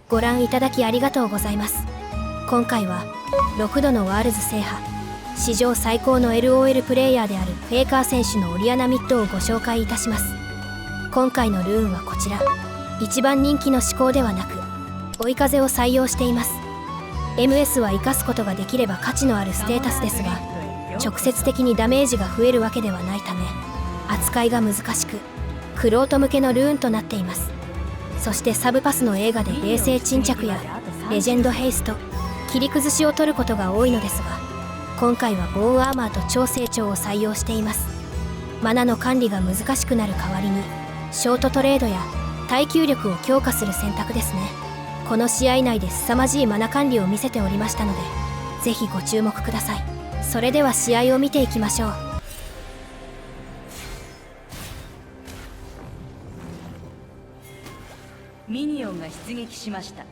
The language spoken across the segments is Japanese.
ご覧いただきありがとうございます。今回は6度のワールズ制覇、史上最高の LOL プレイヤーであるフェイカー選手のオリアナ・ミッドをご紹介いたします。今回のルーンはこちら。一番人気の思考ではなく追い風を採用しています。 MS は生かすことができれば価値のあるステータスですが、直接的にダメージが増えるわけではないため扱いが難しく、玄人向けのルーンとなっています。そしてサブパスの映画で冷静沈着やレジェンドヘイスト、切り崩しを取ることが多いのですが、今回はボーンアーマーと超成長を採用しています。マナの管理が難しくなる代わりにショートトレードや耐久力を強化する選択ですね。この試合内で凄まじいマナ管理を見せておりましたので、ぜひご注目ください。それでは試合を見ていきましょう。ミニオンが出撃しました。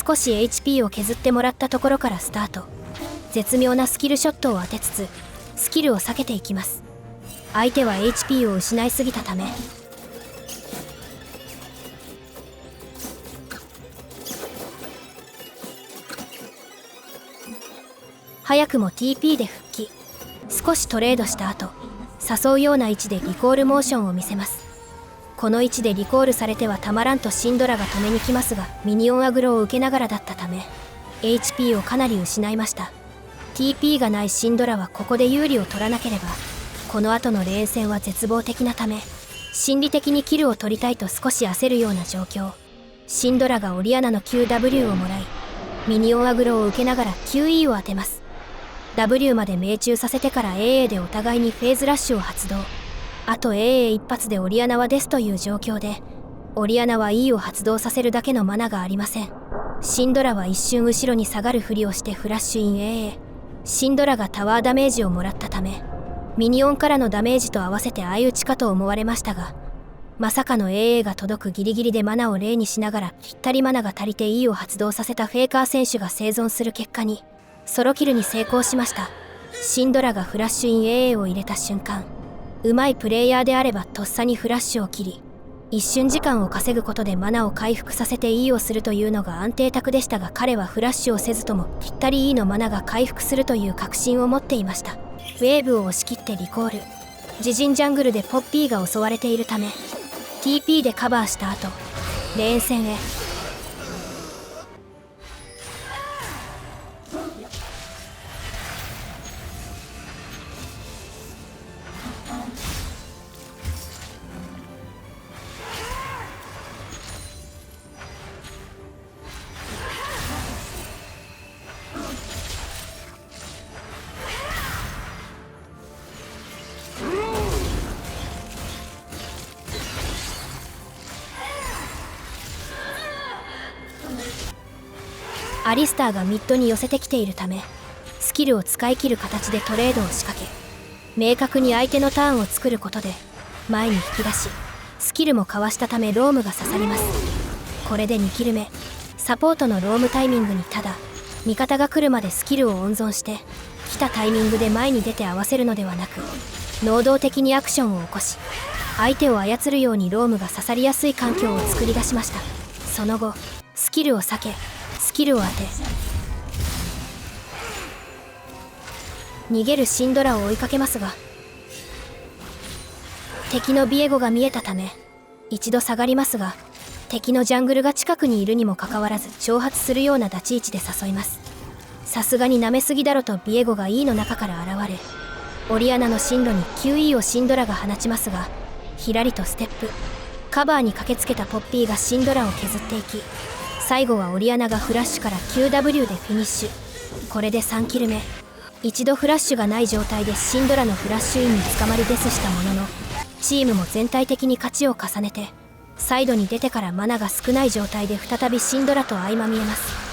少し HP を削ってもらったところからスタート。絶妙なスキルショットを当てつつスキルを避けていきます。相手は HP を失いすぎたため早くも TP で復帰。少しトレードした後、誘うような位置でリコールモーションを見せます。この位置でリコールされてはたまらんとシンドラが止めに来ますが、ミニオンアグロを受けながらだったため HP をかなり失いました。 TP がないシンドラはここで有利を取らなければこの後のレーン戦は絶望的なため、心理的にキルを取りたいと少し焦るような状況。シンドラがオリアナの QW をもらいミニオンアグロを受けながら QE を当てます。 W まで命中させてから AA でお互いにフェーズラッシュを発動。あと AA 一発でオリアナはですという状況で、オリアナは E を発動させるだけのマナがありません。シンドラは一瞬後ろに下がるふりをしてフラッシュイン AA。 シンドラがタワーダメージをもらったためミニオンからのダメージと合わせて相打ちかと思われましたが、まさかの AA が届くギリギリでマナを0にしながらぴったりマナが足りて E を発動させたフェイカー選手が生存する結果にソロキルに成功しました。シンドラがフラッシュイン AA を入れた瞬間、うまいプレイヤーであればとっさにフラッシュを切り、一瞬時間を稼ぐことでマナを回復させて E をするというのが安定卓でしたが、彼はフラッシュをせずともぴったり E のマナが回復するという確信を持っていました。ウェーブを押し切ってリコール。自陣ジャングルでポッピーが襲われているため TP でカバーした後、レーン戦へ。アリスターがミッドに寄せてきているため、スキルを使い切る形でトレードを仕掛け、明確に相手のターンを作ることで前に引き出し、スキルもかわしたためロームが刺さります。これで2キル目。サポートのロームタイミングにただ味方が来るまでスキルを温存して、来たタイミングで前に出て合わせるのではなく、能動的にアクションを起こし、相手を操るようにロームが刺さりやすい環境を作り出しました。その後スキルを避け、スキルを当て逃げるシンドラを追いかけますが、敵のビエゴが見えたため一度下がりますが、敵のジャングルが近くにいるにもかかわらず挑発するような立ち位置で誘います。さすがに舐めすぎだろとビエゴが E の中から現れ、オリアナの進路に QE をシンドラが放ちますが、ひらりとステップカバーに駆けつけたポッピーがシンドラを削っていき、最後はオリアナがフラッシュから QW でフィニッシュ。これで3キル目。一度フラッシュがない状態でシンドラのフラッシュインに捕まりデスしたものの、チームも全体的に勝ちを重ねて、サイドに出てからマナが少ない状態で再びシンドラと相まみえます。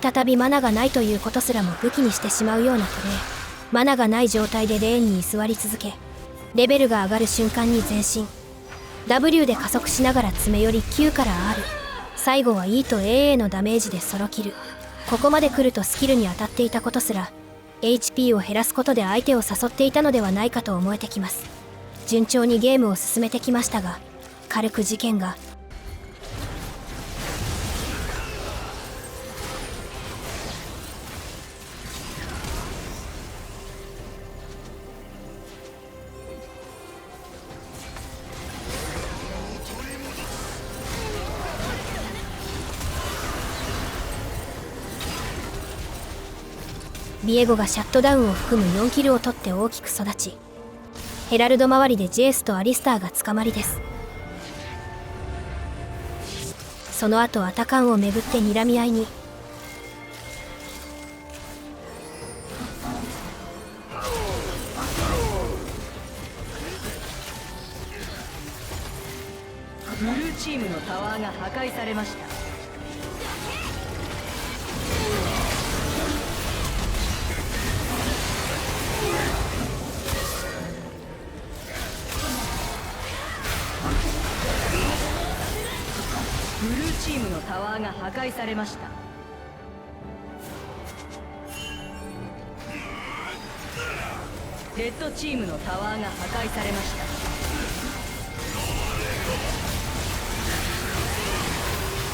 再びマナがないということすらも武器にしてしまうようなプレー。マナがない状態でレーンに居座り続け、レベルが上がる瞬間に前進。 W で加速しながら詰め寄り Q から R、 最後は E と AA のダメージでソロキル。ここまで来るとスキルに当たっていたことすら HP を減らすことで相手を誘っていたのではないかと思えてきます。順調にゲームを進めてきましたが、軽く事件が。ビエゴがシャットダウンを含む4キルを取って大きく育ち、ヘラルド周りでジェイスとアリスターが捕まりです。その後アタカンをめぐって睨み合いに。ブルーチームのタワーが破壊されました。ブルーチームのタワーが破壊されました。レッドチームのタワーが破壊されました。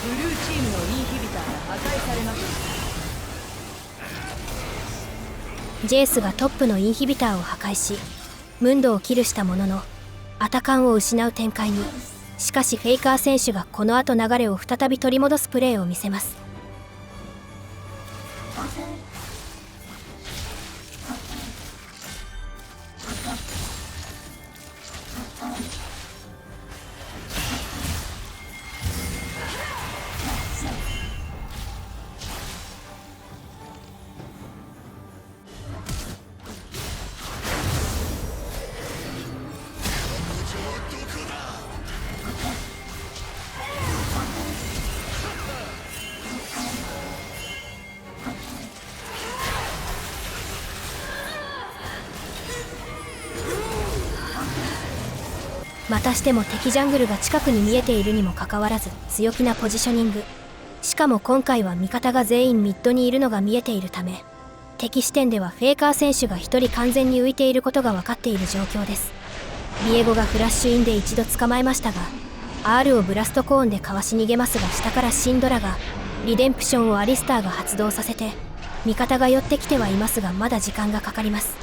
ブルーチームのインヒビターが破壊されました。ジェイスがトップのインヒビターを破壊し、ムンドをキルしたもののアタカンを失う展開に。しかしフェイカー選手がこの後流れを再び取り戻すプレーを見せます。またしても敵ジャングルが近くに見えているにもかかわらず強気なポジショニング。しかも今回は味方が全員ミッドにいるのが見えているため、敵視点ではフェイカー選手が1人完全に浮いていることが分かっている状況です。ビエゴがフラッシュインで一度捕まえましたが、 R をブラストコーンでかわし逃げますが、下からシンドラがリデンプションをアリスターが発動させて、味方が寄ってきてはいますがまだ時間がかかります。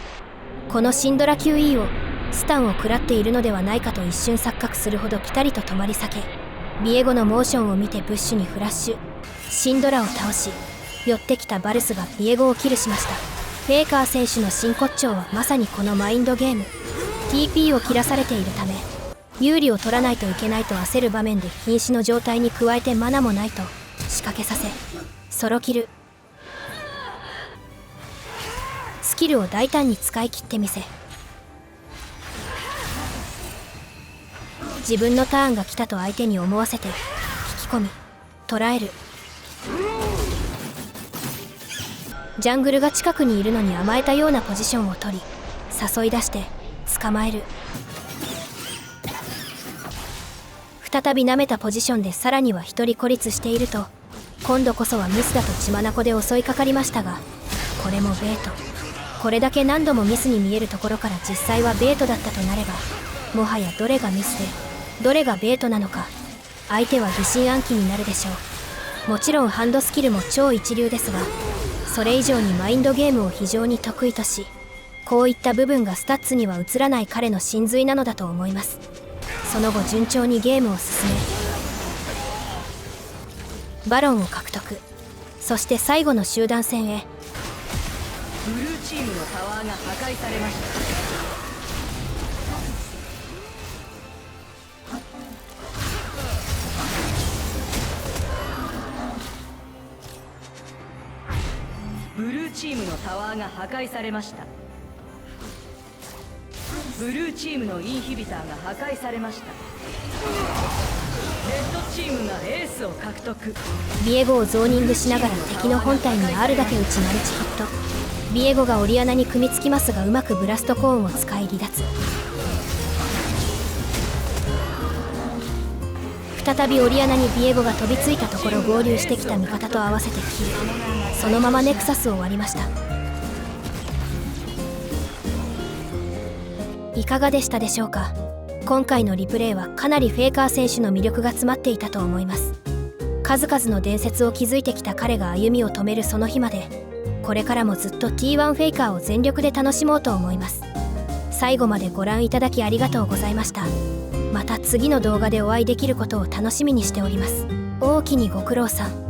このシンドラ QE をスタンを食らっているのではないかと一瞬錯覚するほどピタリと止まり避け、ビエゴのモーションを見てブッシュにフラッシュ、シンドラを倒し、寄ってきたバルスがビエゴをキルしました。フェイカー選手の真骨頂はまさにこのマインドゲーム。 TP を切らされているため有利を取らないといけないと焦る場面で瀕死の状態に加えてマナもないと仕掛けさせソロキル。スキルを大胆に使い切ってみせ、自分のターンが来たと相手に思わせて引き込み捕らえる。ジャングルが近くにいるのに甘えたようなポジションを取り誘い出して捕まえる。再び舐めたポジションでさらには一人孤立していると、今度こそはミスだと血眼で襲いかかりましたが、これもベート。これだけ何度もミスに見えるところから実際はベートだったとなれば、もはやどれがミスでどれがベートなのか相手は疑心暗鬼になるでしょう。もちろんハンドスキルも超一流ですが、それ以上にマインドゲームを非常に得意とし、こういった部分がスタッツには映らない彼の真髄なのだと思います。その後順調にゲームを進めバロンを獲得。そして最後の集団戦へ。ブルーチームのタワーが破壊されました。ブルーチームのタワーが破壊されました。ブルーチームのインヒビターが破壊されました。レッドチームがエースを獲得。ビエゴをゾーニングしながら敵の本体にあるだけ打ちマルチヒット。ビエゴがオリアナに組みつきますがうまくブラストコーンを使い離脱。再びオリアナにビエゴが飛びついたところ合流してきた味方と合わせてキル。そのままネクサスを割りました。いかがでしたでしょうか。今回のリプレイはかなりフェイカー選手の魅力が詰まっていたと思います。数々の伝説を築いてきた彼が歩みを止めるその日まで、これからもずっと T1 フェイカーを全力で楽しもうと思います。最後までご覧いただきありがとうございました。また次の動画でお会いできることを楽しみにしております。おおきにご苦労さん。